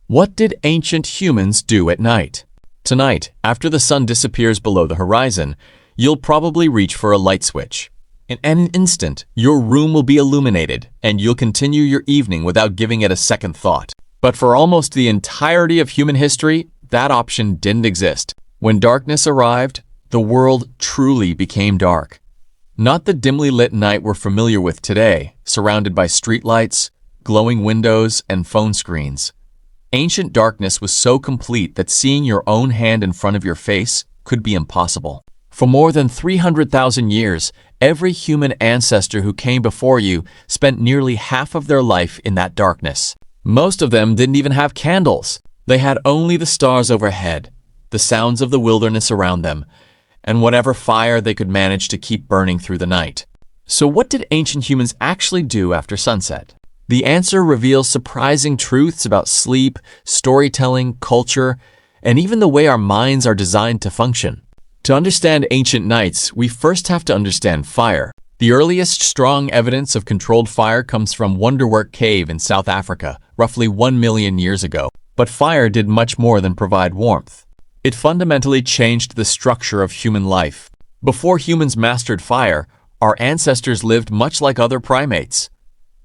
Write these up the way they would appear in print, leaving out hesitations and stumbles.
What did ancient humans do at night? Tonight, after the sun disappears below the horizon, you'll probably reach for a light switch. In an instant, your room will be illuminated, and you'll continue your evening without giving it a second thought. But for almost the entirety of human history, that option didn't exist. When darkness arrived, the world truly became dark. Not the dimly lit night we're familiar with today, surrounded by streetlights, glowing windows, and phone screens. Ancient darkness was so complete that seeing your own hand in front of your face could be impossible. For more than 300,000 years, every human ancestor who came before you spent nearly half of their life in that darkness. Most of them didn't even have candles. They had only the stars overhead, the sounds of the wilderness around them, and whatever fire they could manage to keep burning through the night. So what did ancient humans actually do after sunset? The answer reveals surprising truths about sleep, storytelling, culture, and even the way our minds are designed to function. To understand ancient nights, we first have to understand fire. The earliest strong evidence of controlled fire comes from Wonderwork Cave in South Africa, roughly 1 million years ago. But fire did much more than provide warmth. It fundamentally changed the structure of human life. Before humans mastered fire, our ancestors lived much like other primates.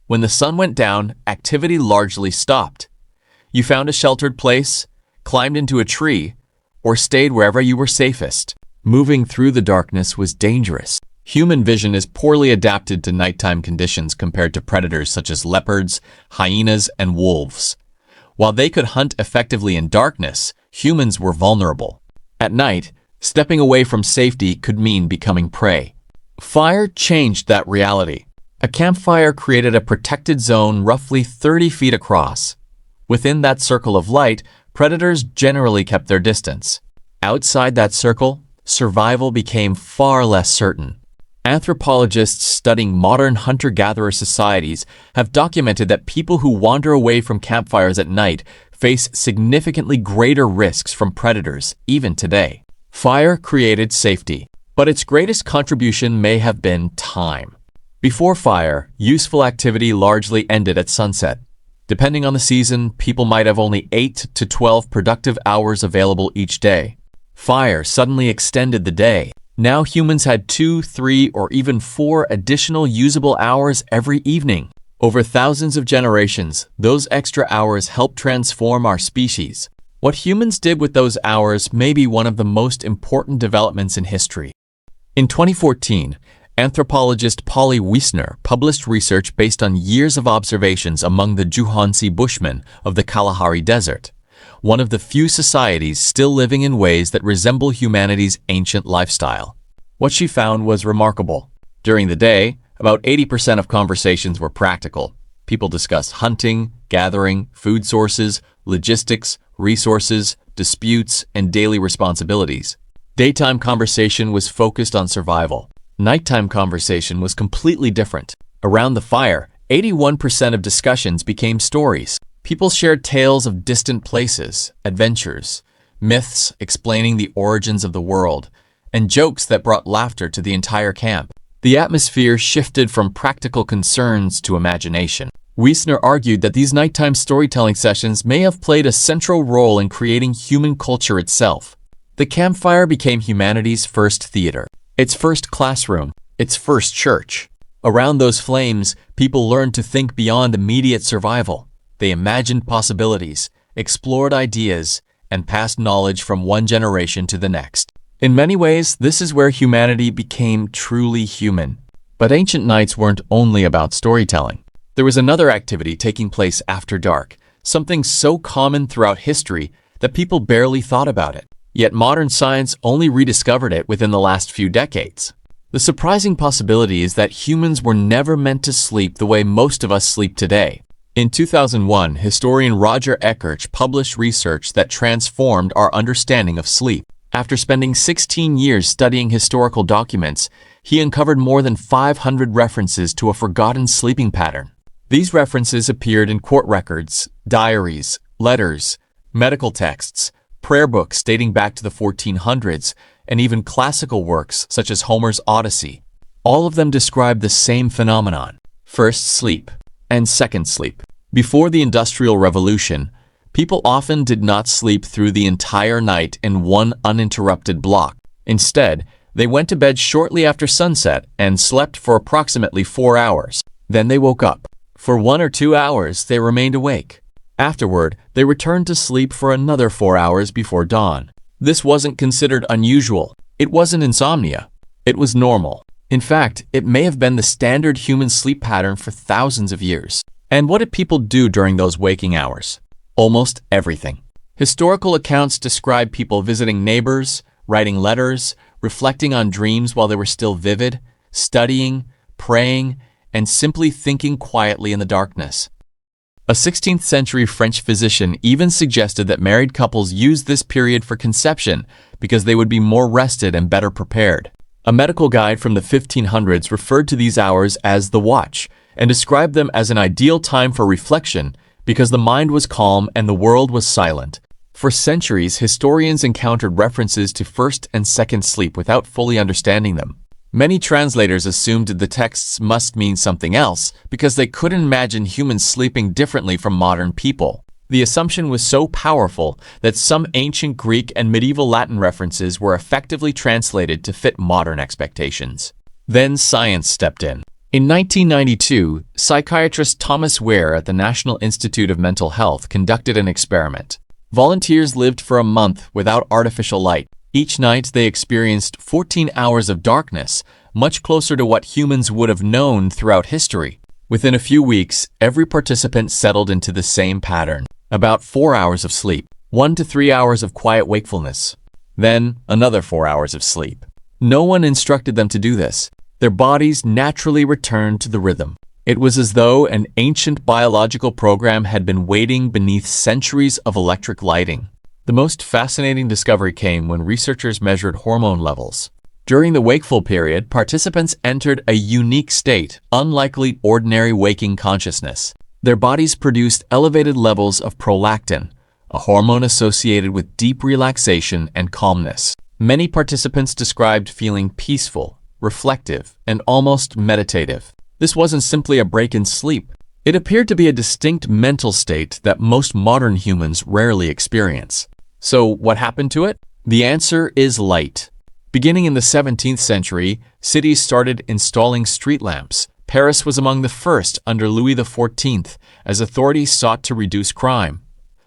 When the sun went down, activity largely stopped. You found a sheltered place, climbed into a tree, or stayed wherever you were safest. Moving through the darkness was dangerous. Human vision is poorly adapted to nighttime conditions compared to predators such as leopards, hyenas, and wolves. While they could hunt effectively in darkness, humans were vulnerable. At night, stepping away from safety could mean becoming prey. Fire changed that reality. A campfire created a protected zone roughly 30 feet across. Within that circle of light, predators generally kept their distance. Outside that circle, survival became far less certain. Anthropologists studying modern hunter-gatherer societies have documented that people who wander away from campfires at night face significantly greater risks from predators, even today. Fire created safety, but its greatest contribution may have been time. Before fire, useful activity largely ended at sunset. Depending on the season, people might have only 8 to 12 productive hours available each day. Fire suddenly extended the day. Now humans had 2, 3, or even 4 additional usable hours every evening. Over thousands of generations, those extra hours helped transform our species. What humans did with those hours may be one of the most important developments in history. In 2014, anthropologist Polly Wiesner published research based on years of observations among the Juhansi Bushmen of the Kalahari Desert, one of the few societies still living in ways that resemble humanity's ancient lifestyle. What she found was remarkable. During the day, about 80% of conversations were practical. People discussed hunting, gathering, food sources, logistics, resources, disputes, and daily responsibilities. Daytime conversation was focused on survival. Nighttime conversation was completely different. Around the fire, 81% of discussions became stories. People shared tales of distant places, adventures, myths explaining the origins of the world, and jokes that brought laughter to the entire camp. The atmosphere shifted from practical concerns to imagination. Wiesner argued that these nighttime storytelling sessions may have played a central role in creating human culture itself. The campfire became humanity's first theater, its first classroom, its first church. Around those flames, people learned to think beyond immediate survival. They imagined possibilities, explored ideas, and passed knowledge from one generation to the next. In many ways, this is where humanity became truly human. But ancient nights weren't only about storytelling. There was another activity taking place after dark, something so common throughout history that people barely thought about it. Yet modern science only rediscovered it within the last few decades. The surprising possibility is that humans were never meant to sleep the way most of us sleep today. In 2001, historian Roger Eckerch published research that transformed our understanding of sleep. After spending 16 years studying historical documents, he uncovered more than 500 references to a forgotten sleeping pattern. These references appeared in court records, diaries, letters, medical texts, prayer books dating back to the 1400s, and even classical works such as Homer's Odyssey. All of them describe the same phenomenon: first sleep and second sleep. Before the Industrial Revolution, People often did not sleep through the entire night in one uninterrupted block. Instead, they went to bed shortly after sunset and slept for approximately 4 hours. Then they woke up. For 1 or 2 hours, they remained awake. Afterward, they returned to sleep for another 4 hours before dawn. This wasn't considered unusual. It wasn't insomnia. It was normal. In fact, it may have been the standard human sleep pattern for thousands of years. And what did people do during those waking hours? Almost everything. Historical accounts describe people visiting neighbors, writing letters, reflecting on dreams while they were still vivid, studying, praying, and simply thinking quietly in the darkness. A 16th century French physician even suggested that married couples use this period for conception because they would be more rested and better prepared. A medical guide from the 1500s referred to these hours as the watch and described them as an ideal time for reflection because the mind was calm and the world was silent. For centuries, historians encountered references to first and second sleep without fully understanding them. Many translators assumed the texts must mean something else because they couldn't imagine humans sleeping differently from modern people. The assumption was so powerful that some ancient Greek and medieval Latin references were effectively translated to fit modern expectations. Then science stepped in. In 1992, psychiatrist Thomas Ware at the National Institute of Mental Health conducted an experiment. Volunteers lived for a month without artificial light. Each night they experienced 14 hours of darkness, much closer to what humans would have known throughout history. Within a few weeks, every participant settled into the same pattern. About 4 hours of sleep, 1 to 3 hours of quiet wakefulness, then another 4 hours of sleep. No one instructed them to do this. Their bodies naturally returned to the rhythm. It was as though an ancient biological program had been waiting beneath centuries of electric lighting. The most fascinating discovery came when researchers measured hormone levels. During the wakeful period, participants entered a unique state, unlikely ordinary waking consciousness. Their bodies produced elevated levels of prolactin, a hormone associated with deep relaxation and calmness. Many participants described feeling peaceful, reflective, and almost meditative. This wasn't simply a break in sleep. It appeared to be a distinct mental state that most modern humans rarely experience. So what happened to it? The answer is light. Beginning in the 17th century, cities started installing street lamps. Paris was among the first under Louis XIV as authorities sought to reduce crime.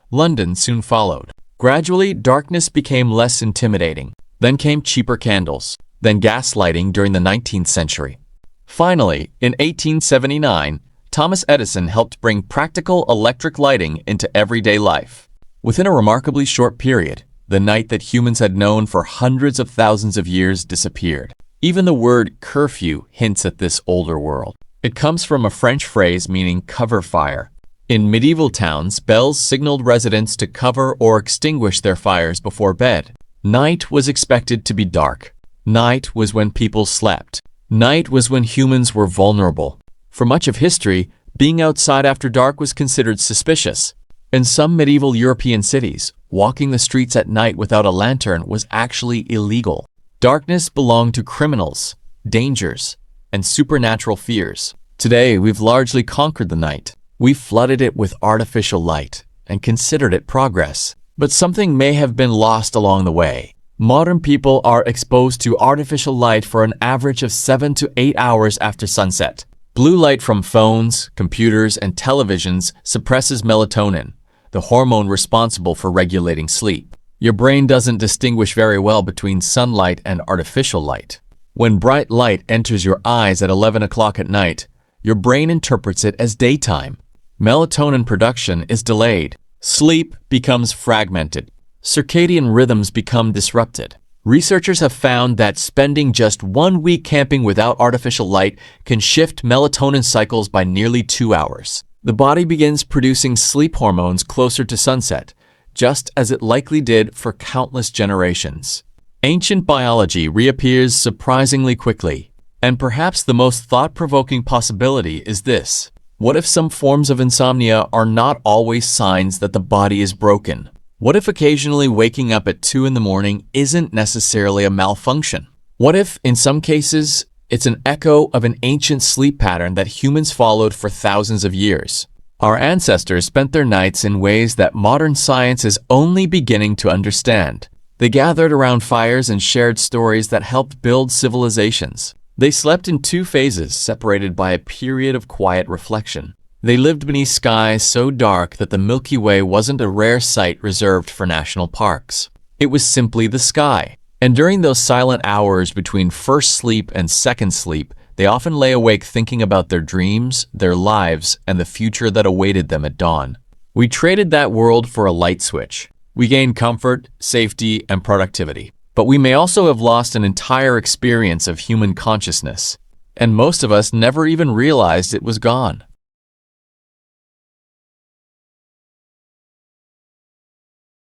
London soon followed. Gradually, darkness became less intimidating. Then came cheaper candles, then gas lighting during the 19th century. Finally, in 1879, Thomas Edison helped bring practical electric lighting into everyday life. Within a remarkably short period, the night that humans had known for hundreds of thousands of years disappeared. Even the word curfew hints at this older world. It comes from a French phrase meaning cover fire. In medieval towns, bells signaled residents to cover or extinguish their fires before bed. Night was expected to be dark. Night was when people slept. Night was when humans were vulnerable. For much of history, being outside after dark was considered suspicious. In some medieval European cities, walking the streets at night without a lantern was actually illegal. Darkness belonged to criminals, dangers, and supernatural fears. Today, we've largely conquered the night. We've flooded it with artificial light and considered it progress. But something may have been lost along the way. Modern people are exposed to artificial light for an average of 7 to 8 hours after sunset. Blue light from phones, computers, and televisions suppresses melatonin, the hormone responsible for regulating sleep. Your brain doesn't distinguish very well between sunlight and artificial light. When bright light enters your eyes at 11 o'clock at night, your brain interprets it as daytime. Melatonin production is delayed. Sleep becomes fragmented. Circadian rhythms become disrupted. Researchers have found that spending just 1 week camping without artificial light can shift melatonin cycles by nearly 2 hours. The body begins producing sleep hormones closer to sunset, just as it likely did for countless generations. Ancient biology reappears surprisingly quickly. And perhaps the most thought-provoking possibility is this. What if some forms of insomnia are not always signs that the body is broken? What if occasionally waking up at 2 in the morning isn't necessarily a malfunction? What if, in some cases, it's an echo of an ancient sleep pattern that humans followed for thousands of years? Our ancestors spent their nights in ways that modern science is only beginning to understand. They gathered around fires and shared stories that helped build civilizations. They slept in two phases, separated by a period of quiet reflection. They lived beneath skies so dark that the Milky Way wasn't a rare sight reserved for national parks. It was simply the sky. And during those silent hours between first sleep and second sleep, they often lay awake thinking about their dreams, their lives, and the future that awaited them at dawn. We traded that world for a light switch. We gained comfort, safety, and productivity. But we may also have lost an entire experience of human consciousness. And most of us never even realized it was gone.